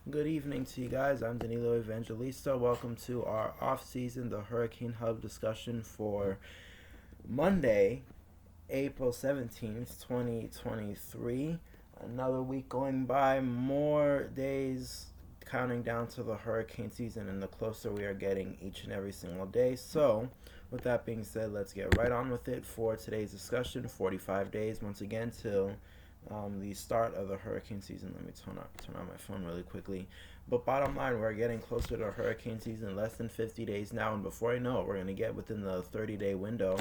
Good evening to you guys. I'm Danilo Evangelista. Welcome to our off-season, the Hurricane Hub discussion for Monday, April 17th, 2023. Another week going by, more days counting down to the hurricane season and the closer we are getting each and every single day. So, with that being said, let's get right on with it for today's discussion. 45 days once again till the start of the hurricane season. Let me turn on my phone really quickly. But bottom line, we're getting closer to hurricane season, less than 50 days now, and before I know it, we're going to get within the 30-day window.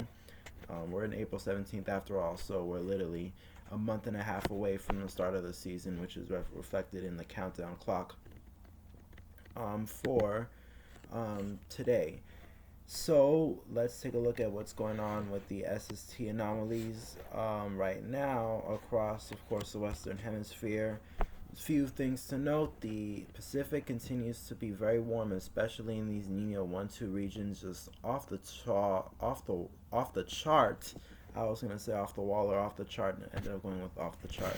We're in April 17th after all, so we're literally a month and a half away from the start of the season, which is reflected in the countdown clock for today. So let's take a look at what's going on with the SST anomalies right now across, of course, the Western Hemisphere. A few things to note: the Pacific continues to be very warm, especially in these Nino 1-2 regions, just off the chart. I was gonna say off the wall or off the chart, and ended up going with off the chart.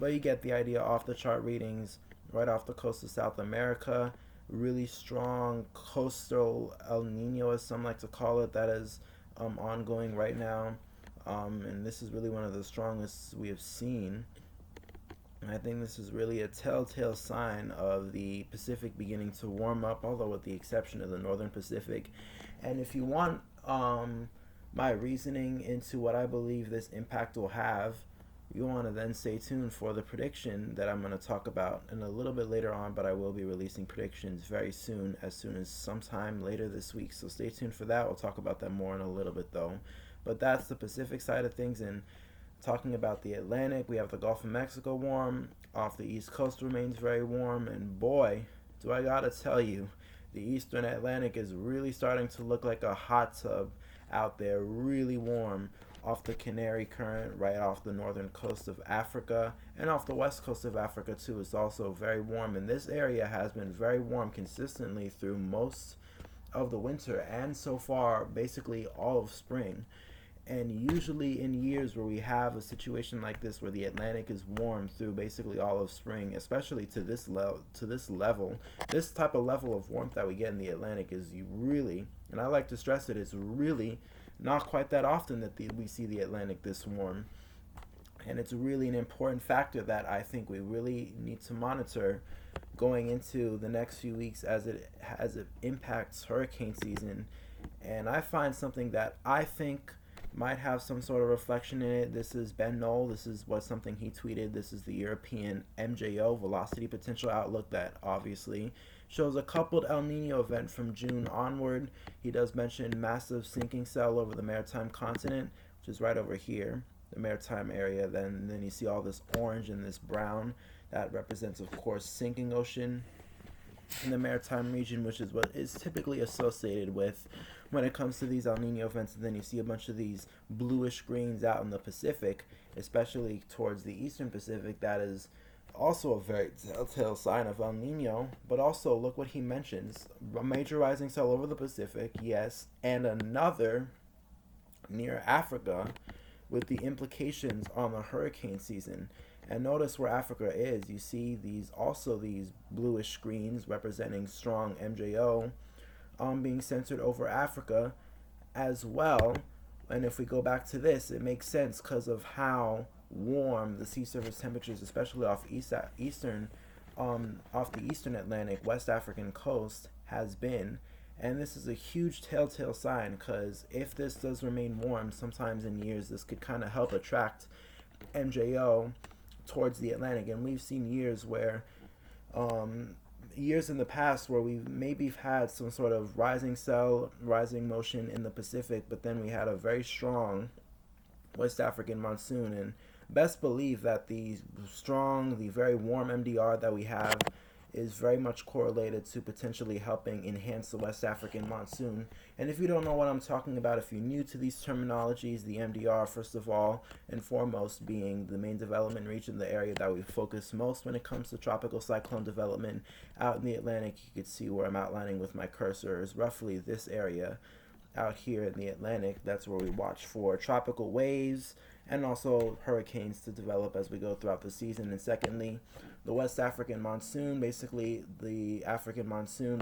But you get the idea. Off the chart readings right off the coast of South America. Really strong coastal El Nino, as some like to call it, that is ongoing right now. And this is really one of the strongest we have seen. And I think this is really a telltale sign of the Pacific beginning to warm up, although with the exception of the Northern Pacific. And if you want my reasoning into what I believe this impact will have, you want to then stay tuned for the prediction that I'm going to talk about in a little bit later on, but I will be releasing predictions very soon, as soon as sometime later this week. So stay tuned for that. We'll talk about that more in a little bit though. But that's the Pacific side of things. And talking about the Atlantic, we have the Gulf of Mexico warm. Off the East Coast remains very warm. And boy, do I gotta tell you, the Eastern Atlantic is really starting to look like a hot tub out there, really warm. Off the Canary Current, right off the northern coast of Africa, and off the west coast of Africa too. It's also very warm, and this area has been very warm consistently through most of the winter and so far basically all of spring. And usually in years where we have a situation like this, where the Atlantic is warm through basically all of spring, especially to this level, this type of level of warmth that we get in the Atlantic is really, and I like to stress it, it's really not quite that often that we see the Atlantic this warm. And it's really an important factor that I think we really need to monitor going into the next few weeks as it impacts hurricane season. And I find something that I think might have some sort of reflection in it. This is Ben Knoll. This is something he tweeted. This is the European MJO Velocity Potential Outlook that obviously shows a coupled El Nino event from June onward. He does mention massive sinking cell over the maritime continent, which is right over here, the maritime area. Then you see all this orange and this brown. That represents, of course, sinking ocean in the maritime region, which is what is typically associated with when it comes to these El Nino events. And then you see a bunch of these bluish greens out in the Pacific, especially towards the eastern Pacific. That is also a very telltale sign of El Nino. But also, look what he mentions: a major rising cell over the Pacific, yes, and another near Africa, with the implications on the hurricane season. And notice where Africa is. You see these bluish screens representing strong MJO being centered over Africa as well. And if we go back to this, it makes sense because of how warm the sea surface temperatures, especially off the eastern Atlantic, West African coast, has been. And this is a huge telltale sign, because if this does remain warm, sometimes in years this could kind of help attract MJO towards the Atlantic. And we've seen years where years in the past where we maybe had some sort of rising motion in the Pacific, but then we had a very strong West African monsoon. And best believe that the very warm MDR that we have is very much correlated to potentially helping enhance the West African monsoon. And if you don't know what I'm talking about, if you're new to these terminologies, the MDR, first of all and foremost, being the main development region, the area that we focus most when it comes to tropical cyclone development out in the Atlantic. You can see where I'm outlining with my cursor is roughly this area out here in the Atlantic. That's where we watch for tropical waves and also hurricanes to develop as we go throughout the season. And secondly, the West African monsoon, basically the African monsoon,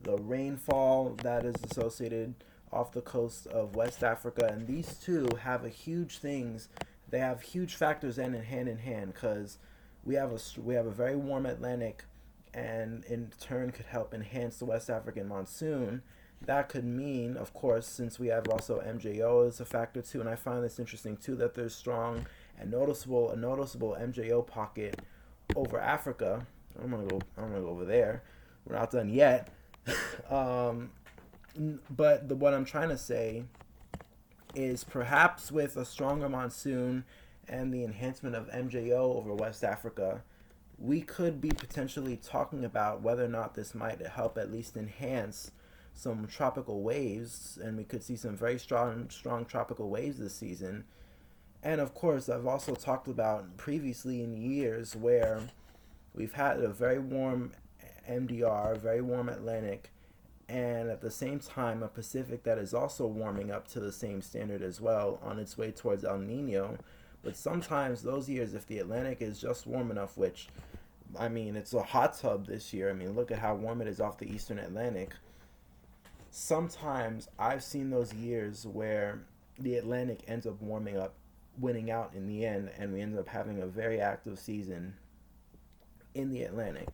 the rainfall that is associated off the coast of West Africa. And these two have a huge things. They have huge factors in hand because we have a very warm Atlantic, and in turn could help enhance the West African monsoon. That could mean, of course, since we have also MJO as a factor too, and I find this interesting too, that there's strong and a noticeable MJO pocket over Africa. I'm gonna go over there. We're not done yet. um, but what I'm trying to say is perhaps with a stronger monsoon and the enhancement of MJO over West Africa, we could be potentially talking about whether or not this might help at least enhance some tropical waves, and we could see some very strong tropical waves this season. And of course, I've also talked about previously in years where we've had a very warm MDR, very warm Atlantic, and at the same time a Pacific that is also warming up to the same standard as well on its way towards El Nino. But sometimes those years, if the Atlantic is just warm enough, which, I mean, it's a hot tub this year. I mean, look at how warm it is off the eastern Atlantic. Sometimes I've seen those years where the Atlantic ends up warming up, winning out in the end, and we end up having a very active season in the Atlantic.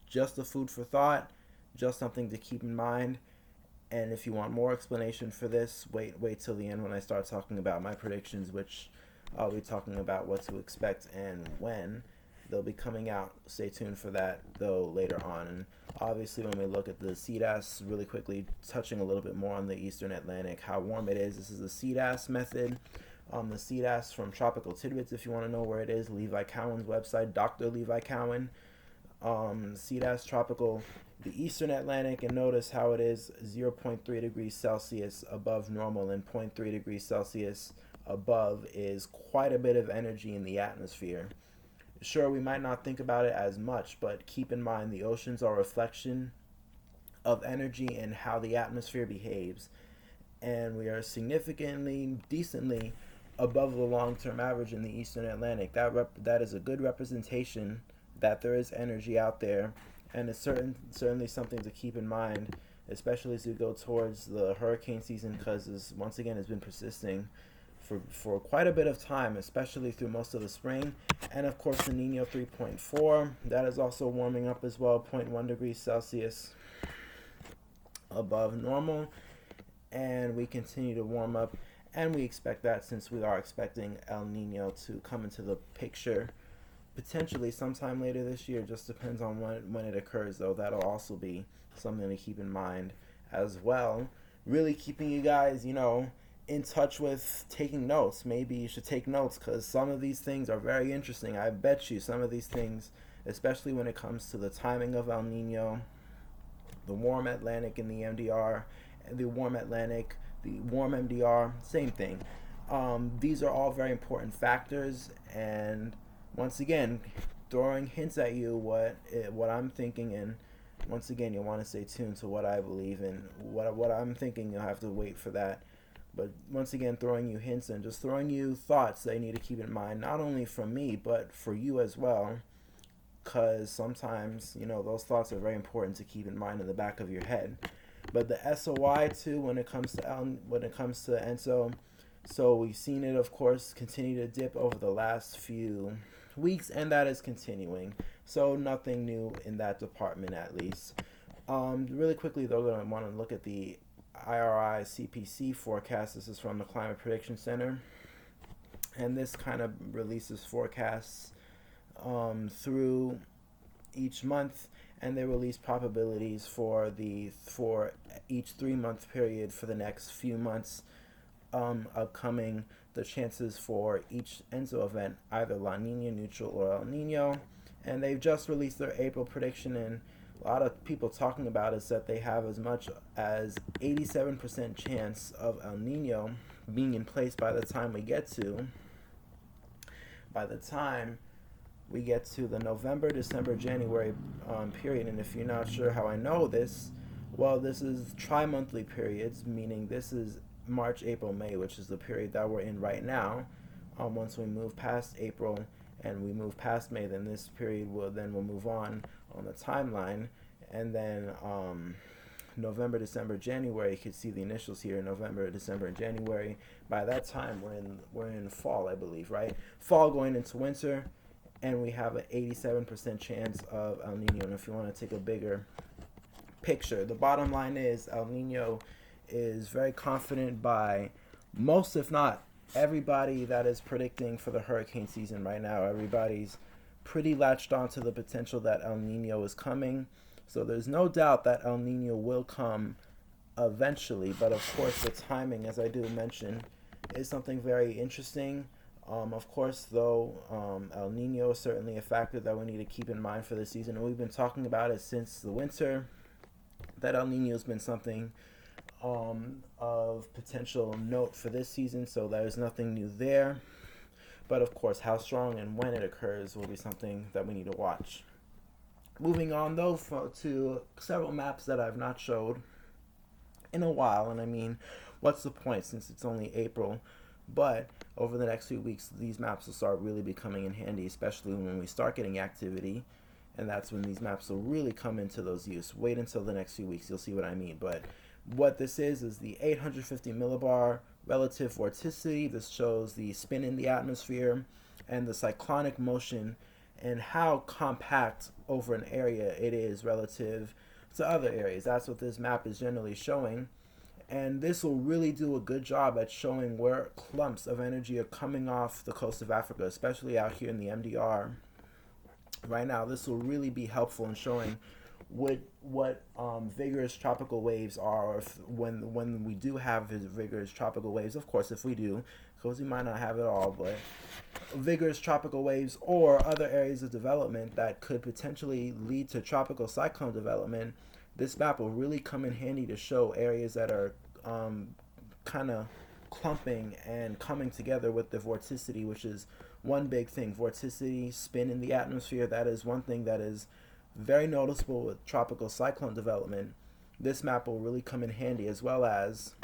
Just a food for thought, just something to keep in mind. And if you want more explanation for this, wait till the end when I start talking about my predictions, which I'll be talking about what to expect and when they'll be coming out. Stay tuned for that, though, later on. And obviously, when we look at the CDAS, really quickly touching a little bit more on the Eastern Atlantic, how warm it is. This is the CDAS method. The CDAS from Tropical Tidbits, if you want to know where it is, Levi Cowan's website, Dr. Levi Cowan. CDAS Tropical, the Eastern Atlantic, and notice how it is 0.3 degrees Celsius above normal, and 0.3 degrees Celsius above is quite a bit of energy in the atmosphere. Sure, we might not think about it as much, but keep in mind the oceans are a reflection of energy and how the atmosphere behaves. And we are significantly, decently above the long-term average in the Eastern Atlantic. That is a good representation that there is energy out there, and it's certainly something to keep in mind, especially as we go towards the hurricane season, because once again it's been persisting for quite a bit of time, especially through most of the spring. And of course the Nino 3.4, that is also warming up as well, 0.1 degrees Celsius above normal, and we continue to warm up, and we expect that since we are expecting El Nino to come into the picture potentially sometime later this year. Just depends on when it occurs, though. That'll also be something to keep in mind as well. Really keeping you guys, in touch with taking notes. Maybe you should take notes, because some of these things are very interesting. I bet you some of these things, especially when it comes to the timing of El Nino, the warm Atlantic in the MDR, and the warm Atlantic, the warm MDR, same thing. These are all very important factors, and once again, throwing hints at you what I'm thinking, and once again, you'll want to stay tuned to what I believe in. What I'm thinking, you'll have to wait for that. But once again, throwing you hints and just throwing you thoughts that you need to keep in mind, not only from me, but for you as well. Because sometimes, those thoughts are very important to keep in mind in the back of your head. But the SOI too, when it comes to ENSO, so we've seen it, of course, continue to dip over the last few weeks, and that is continuing. So nothing new in that department, at least. Really quickly, though, I want to look at the IRI CPC forecast. This is from the Climate Prediction Center, and this kind of releases forecasts through each month, and they release probabilities for each 3-month period for the next few months upcoming, the chances for each ENSO event, either La Nina, neutral, or El Nino. And they've just released their April prediction, and a lot of people talking about is that they have as much as 87% chance of El Nino being in place by the time we get to the November, December, January period. And if you're not sure how I know this, Well, this is tri-monthly periods, meaning this is March, April, May, which is the period that we're in right now. Once we move past April and we move past May, then this period will move on the timeline, and then November, December, January. You can see the initials here: November, December, and January. By that time, we're in fall, I believe, right? Fall going into winter, and we have an 87% chance of El Nino. And if you want to take a bigger picture, the bottom line is El Nino is very confident by most, if not everybody, that is predicting for the hurricane season right now. Everybody's pretty latched on to the potential that El Nino is coming. So there's no doubt that El Nino will come eventually. But of course, the timing, as I do mention, is something very interesting. Of course, though, El Nino is certainly a factor that we need to keep in mind for the season. And we've been talking about it since the winter, that El Nino has been something of potential note for this season. So there's nothing new there. But of course, how strong and when it occurs will be something that we need to watch. Moving on, though, to several maps that I've not showed in a while. And I mean, what's the point since it's only April? But over the next few weeks, these maps will start really becoming in handy, especially when we start getting activity. And that's when these maps will really come into those use. Wait until the next few weeks, you'll see what I mean. But what this is the 850 millibar relative vorticity. This shows the spin in the atmosphere and the cyclonic motion and how compact over an area it is relative to other areas. That's what this map is generally showing. And this will really do a good job at showing where clumps of energy are coming off the coast of Africa, especially out here in the MDR. Right now, this will really be helpful in showing what vigorous tropical waves are, or when we do have vigorous tropical waves. Of course, if we do, because we might not have it all, but vigorous tropical waves or other areas of development that could potentially lead to tropical cyclone development. This map will really come in handy to show areas that are kind of clumping and coming together with the vorticity, which is one big thing. Vorticity, spin in the atmosphere, that is one thing that is very noticeable with tropical cyclone development. This map will really come in handy, as well as,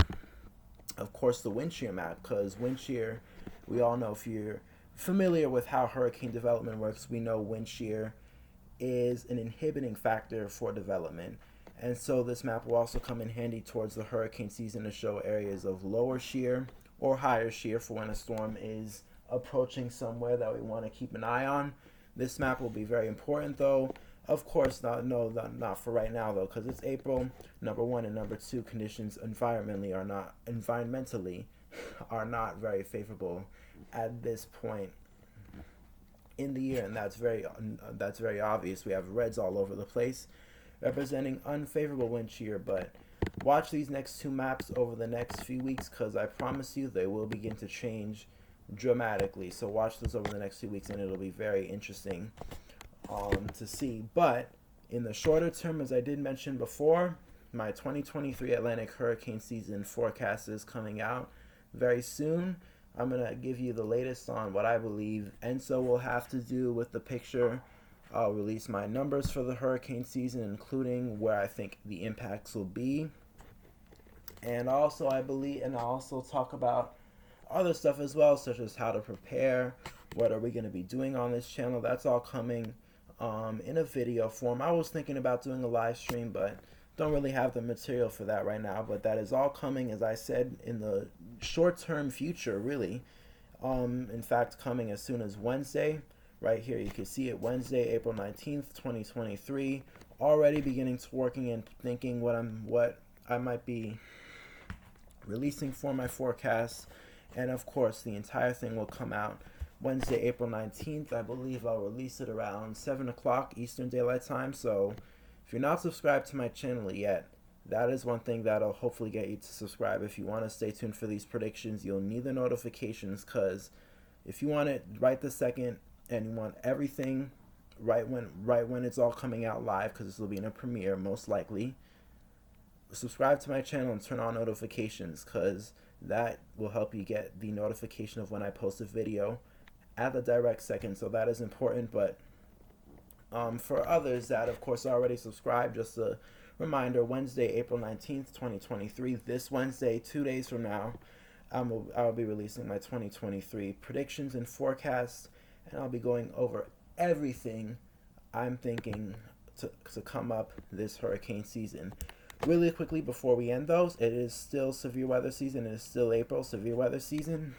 of course, the wind shear map, because wind shear, we all know, if you're familiar with how hurricane development works, we know wind shear is an inhibiting factor for development. And so this map will also come in handy towards the hurricane season to show areas of lower shear or higher shear for when a storm is approaching somewhere that we want to keep an eye on. This map will be very important, though. Of course, not for right now, though, because it's April. Number one, and number two, conditions environmentally are not very favorable at this point in the year, and that's very obvious. We have reds all over the place, representing unfavorable wind shear. But watch these next two maps over the next few weeks, because I promise you they will begin to change dramatically. So watch this over the next few weeks, and it'll be very interesting to see. But in the shorter term, as I did mention before, my 2023 Atlantic hurricane season forecast is coming out very soon. I'm going to give you the latest on what I believe ENSO will have to do with the picture. I'll release my numbers for the hurricane season, including where I think the impacts will be. And also, I'll also talk about other stuff as well, such as how to prepare, what are we going to be doing on this channel. That's all coming in a video form. I was thinking about doing a live stream, but don't really have the material for that right now. But that is all coming, as I said, in the short-term future, really. In fact, coming as soon as Wednesday. Right here, you can see it, Wednesday, April 19th, 2023. Already beginning to working and thinking what I might be releasing for my forecast. And of course, the entire thing will come out Wednesday, April 19th. I believe I'll release it around 7 o'clock Eastern Daylight Time. So if you're not subscribed to my channel yet, that is one thing that'll hopefully get you to subscribe. If you want to stay tuned for these predictions, you'll need the notifications, because if you want it right this second and you want everything right when it's all coming out live, because this will be in a premiere most likely, subscribe to my channel and turn on notifications, because that will help you get the notification of when I post a video at the direct second. So that is important. But for others that of course already subscribed, just a Reminder, Wednesday, April 19th, 2023. This Wednesday, 2 days from now, I'll be releasing my 2023 predictions and forecasts, and I'll be going over everything I'm thinking to come up this hurricane season. Really quickly before we end those, it is still severe weather season. It is still April, severe weather season.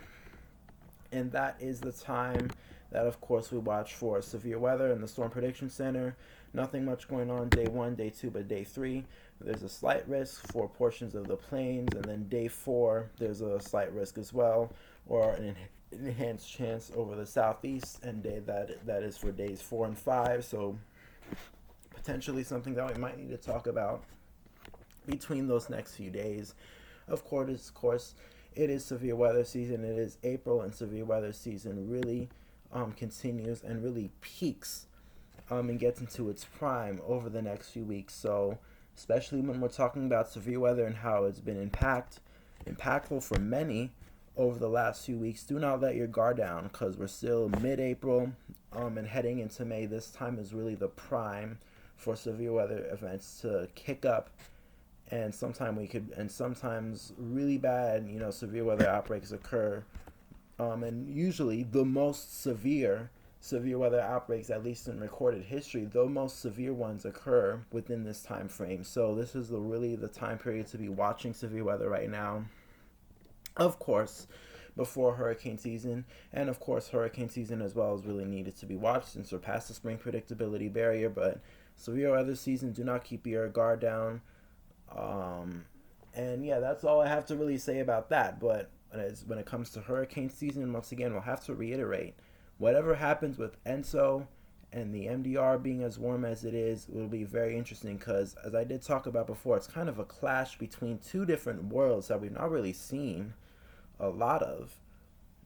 And that is the time that, of course, we watch for severe weather in the Storm Prediction Center. Nothing much going on day 1, day 2, but day 3, there's a slight risk for portions of the plains. And then day 4, there's a slight risk as well, or an enhanced chance over the southeast. And that is for days 4 and 5. So potentially something that we might need to talk about between those next few days. Of course, it is severe weather season. It is April, and severe weather season really continues and really peaks and gets into its prime over the next few weeks. So, especially when we're talking about severe weather and how it's been impactful for many over the last few weeks, do not let your guard down, because we're still mid-April and heading into May. This time is really the prime for severe weather events to kick up. And sometimes really bad, severe weather outbreaks occur. And usually the most severe weather outbreaks, at least in recorded history, the most severe ones occur within this time frame. So this is really the time period to be watching severe weather right now. Of course, before hurricane season, and of course hurricane season as well is really needed to be watched since we're past the spring predictability barrier. But severe weather season, do not keep your guard down. And yeah, that's all I have to really say about that. But when it comes to hurricane season, once again, we'll have to reiterate, whatever happens with ENSO and the MDR being as warm as it is, will be very interesting, because as I did talk about before, it's kind of a clash between two different worlds that we've not really seen a lot of.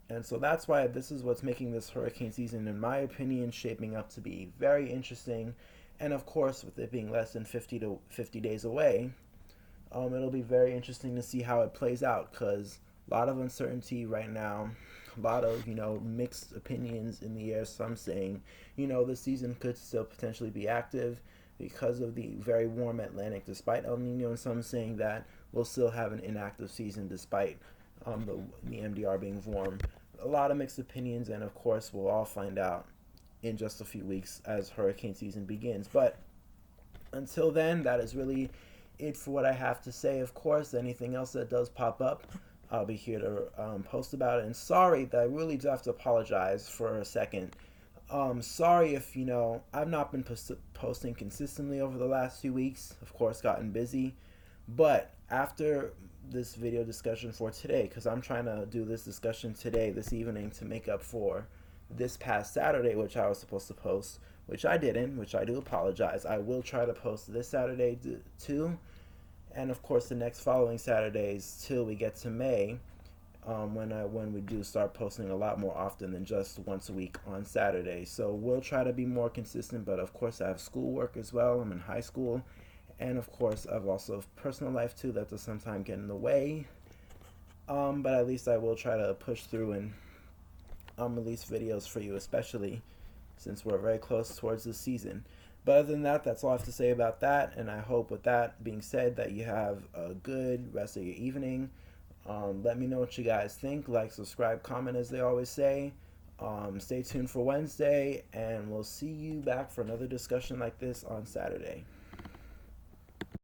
And so that's why this is what's making this hurricane season, in my opinion, shaping up to be very interesting. And of course, with it being less than 50 days away, it'll be very interesting to see how it plays out, because a lot of uncertainty right now, a lot of, mixed opinions in the air. Some saying, the season could still potentially be active because of the very warm Atlantic despite El Nino, and some saying that we'll still have an inactive season despite the MDR being warm. A lot of mixed opinions, and of course we'll all find out in just a few weeks as hurricane season begins. But until then, that is really it for what I have to say. Of course, anything else that does pop up, I'll be here to post about it. And sorry that I really do have to apologize for a second. Sorry if, I've not been posting consistently over the last few weeks. Of course, gotten busy. But after this video discussion for today, because I'm trying to do this discussion today, this evening, to make up for this past Saturday, which I was supposed to post, which I didn't, which I do apologize. I will try to post this Saturday too, and of course the next following Saturdays till we get to May, when we do start posting a lot more often than just once a week on Saturday. So we'll try to be more consistent, but of course I have schoolwork as well. I'm in high school, and of course I've also have personal life too that does sometimes get in the way. But at least I will try to push through and release videos for you, especially since we're very close towards the season. But other than that, that's all I have to say about that. And I hope, with that being said, that you have a good rest of your evening. Let me know what you guys think. Like, subscribe, comment, as they always say. Stay tuned for Wednesday, and we'll see you back for another discussion like this on Saturday.